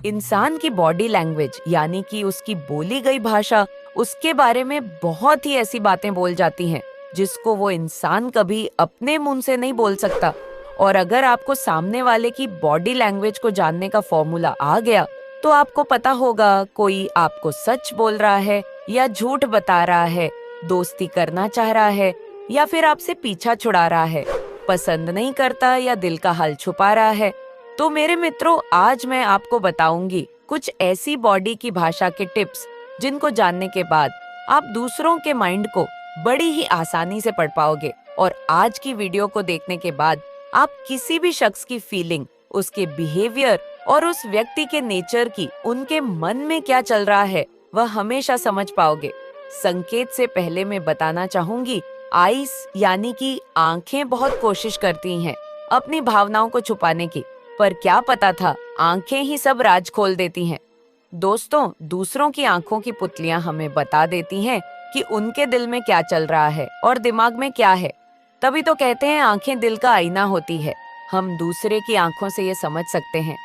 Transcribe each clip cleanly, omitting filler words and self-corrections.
इंसान की body language यानी कि उसकी बोली गई भाषा, उसके बारे में बहुत ही ऐसी बातें बोल जाती हैं जिसको वो इंसान कभी अपने मुंह से नहीं बोल सकता। और अगर आपको सामने वाले की बॉडी लैंग्वेज को जानने का फॉर्मूला आ गया तो आपको पता होगा कोई आपको सच बोल रहा है या झूठ बता रहा है, दोस्ती करना चाह रहा है या फिर आपसे पीछा छुड़ा रहा है, पसंद नहीं करता या दिल का हाल छुपा रहा है। तो मेरे मित्रों, आज मैं आपको बताऊंगी कुछ ऐसी बॉडी की भाषा के टिप्स जिनको जानने के बाद आप दूसरों के माइंड को बड़ी ही आसानी से पढ़ पाओगे। और आज की वीडियो को देखने के बाद आप किसी भी शख्स की फीलिंग, उसके बिहेवियर और उस व्यक्ति के नेचर की, उनके मन में क्या चल रहा है, वह हमेशा समझ पाओगे। संकेत से पहले मैं बताना चाहूंगी, आईज यानी कि आंखें बहुत कोशिश करती हैं अपनी भावनाओं को छुपाने की, पर क्या पता था आंखें ही सब राज खोल देती हैं। दोस्तों, दूसरों की आंखों की पुतलियां हमें बता देती हैं कि उनके दिल में क्या चल रहा है और दिमाग में क्या है। तभी तो कहते हैं आंखें दिल का आईना होती है। हम दूसरे की आंखों से ये समझ सकते हैं।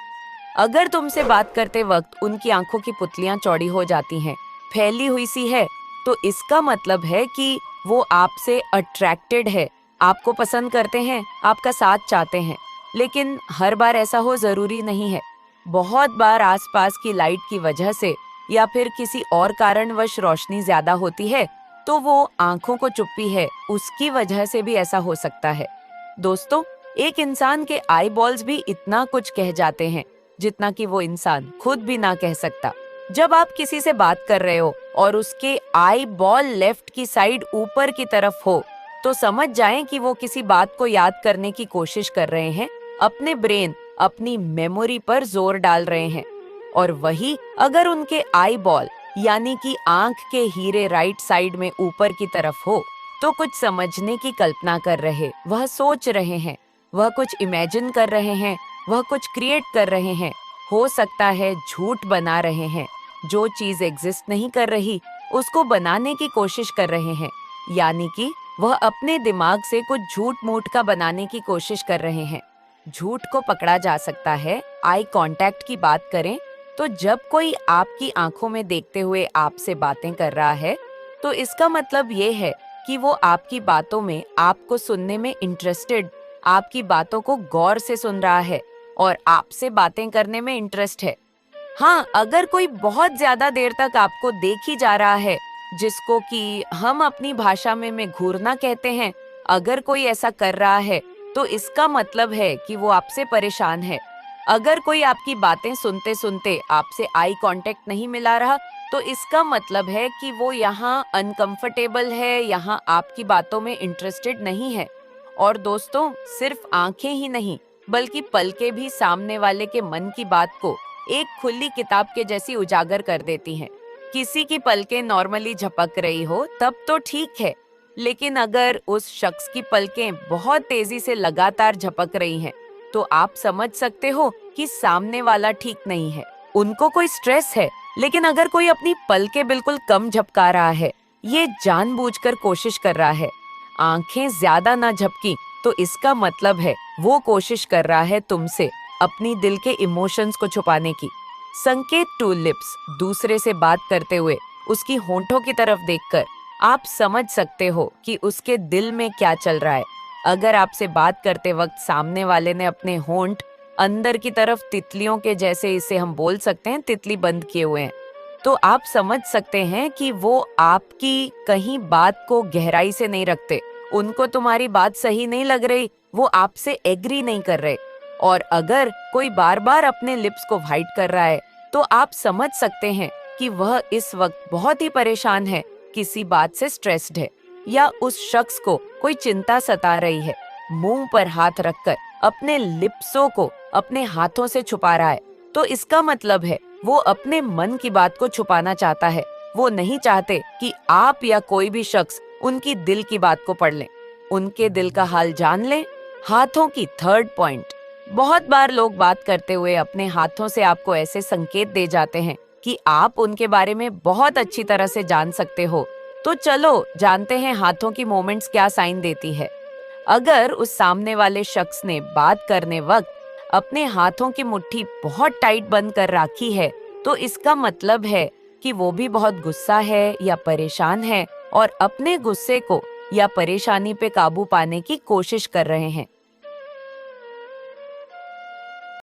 अगर तुमसे बात करते वक्त उनकी आंखों की पुतलियां चौड़ी हो जाती हैं, फैली हुई सी है, तो इसका मतलब है कि वो आपसे अट्रैक्टेड है, आपको पसंद करते हैं, आपका साथ चाहते हैं। लेकिन हर बार ऐसा हो जरूरी नहीं है। बहुत बार आसपास की लाइट की वजह से या फिर किसी और कारणवश रोशनी ज्यादा होती है, तो वो आंखों को चुप्पी है, उसकी वजह से भी ऐसा हो सकता है। दोस्तों, एक इंसान के आई बॉल्स भी इतना कुछ कह जाते हैं जितना कि वो इंसान खुद भी ना कह सकता। जब आप किसी से बात कर रहे हो और उसके आई बॉल लेफ्ट की साइड ऊपर की तरफ हो, तो समझ जाएं कि वो किसी बात को याद करने की कोशिश कर रहे हैं, अपने ब्रेन, अपनी मेमोरी पर जोर डाल रहे हैं। और वही अगर उनके आई बॉल यानी कि आंख के हीरे राइट साइड में ऊपर की तरफ हो, तो कुछ समझने की कल्पना कर रहे, वह सोच रहे हैं, वह कुछ इमेजिन कर रहे हैं, वह कुछ क्रिएट कर रहे हैं, हो सकता है झूठ बना रहे हैं, जो चीज एग्जिस्ट नहीं कर रही उसको बनाने की कोशिश कर रहे हैं। यानी कि वह अपने दिमाग से कुछ झूठ मूठ का बनाने की कोशिश कर रहे हैं। झूठ को पकड़ा जा सकता है। आई कांटेक्ट की बात करें तो जब कोई आपकी आंखों में देखते हुए आपसे बातें कर रहा है, तो इसका मतलब ये है कि वो आपकी बातों में, आपको सुनने में इंटरेस्टेड, आपकी बातों को गौर से सुन रहा है और आपसे बातें करने में इंटरेस्ट है। हाँ, अगर कोई बहुत ज्यादा देर तक आपको देख ही जा रहा है, जिसको कि हम अपनी भाषा में घूरना कहते हैं, अगर कोई ऐसा कर रहा है तो इसका मतलब है कि वो आपसे परेशान है। अगर कोई आपकी बातें सुनते सुनते आपसे आई कांटेक्ट नहीं मिला रहा, तो इसका मतलब है कि वो यहाँ अनकंफर्टेबल है, यहाँ आपकी बातों में इंटरेस्टेड नहीं है। और दोस्तों, सिर्फ आंखें ही नहीं बल्कि पलकें भी सामने वाले के मन की बात को एक खुली किताब के जैसी उजागर कर देती हैं। किसी की पलकें नॉर्मली झपक रही हो तब तो ठीक है, लेकिन अगर उस शख्स की पलकें बहुत तेजी से लगातार झपक रही हैं, तो आप समझ सकते हो कि सामने वाला ठीक नहीं है, उनको कोई स्ट्रेस है। लेकिन अगर कोई अपनी पलकें बिल्कुल कम झपका रहा है, ये जानबूझकर कोशिश कर रहा है, आंखें ज्यादा ना झपकी, तो इसका मतलब है वो कोशिश कर रहा है तुमसे अपनी दिल के इमोशंस को छुपाने की। संकेत टू लिप्स, दूसरे से बात करते हुए उसकी होंठों की तरफ देखकर आप समझ सकते हो कि उसके दिल में क्या चल रहा है। अगर आपसे बात करते वक्त सामने वाले ने अपने होंठ अंदर की तरफ तितलियों के जैसे, इसे हम बोल सकते हैं तितली बंद किए हुए हैं, तो आप समझ सकते हैं कि वो आपकी कहीं बात को गहराई से नहीं रखते, उनको तुम्हारी बात सही नहीं लग रही, वो आपसे एग्री नहीं कर रहे। और अगर कोई बार बार अपने लिप्स को व्हाइट कर रहा है, तो आप समझ सकते हैं कि वह इस वक्त बहुत ही परेशान है, किसी बात से स्ट्रेस्ड है, या उस शख्स को कोई चिंता सता रही है। मुंह पर हाथ रखकर अपने लिप्सों को अपने हाथों से छुपा रहा है, तो इसका मतलब है वो अपने मन की बात को छुपाना चाहता है। वो नहीं चाहते कि आप या कोई भी शख्स उनकी दिल की बात को पढ़ लें, उनके दिल का हाल जान लें। हाथों की थर्ड पॉइंट, बहुत बार लोग बात करते हुए अपने हाथों से आपको ऐसे संकेत दे जाते हैं कि आप उनके बारे में बहुत अच्छी तरह से जान सकते हो। तो चलो जानते हैं हाथों की मूवमेंट्स क्या साइन देती है। अगर उस सामने वाले शख्स ने बात करने वक्त अपने हाथों की मुट्ठी बहुत टाइट बंद कर रखी है, तो इसका मतलब है कि वो भी बहुत गुस्सा है या परेशान है और अपने गुस्से को या परेशानी पे काबू पाने की कोशिश कर रहे हैं।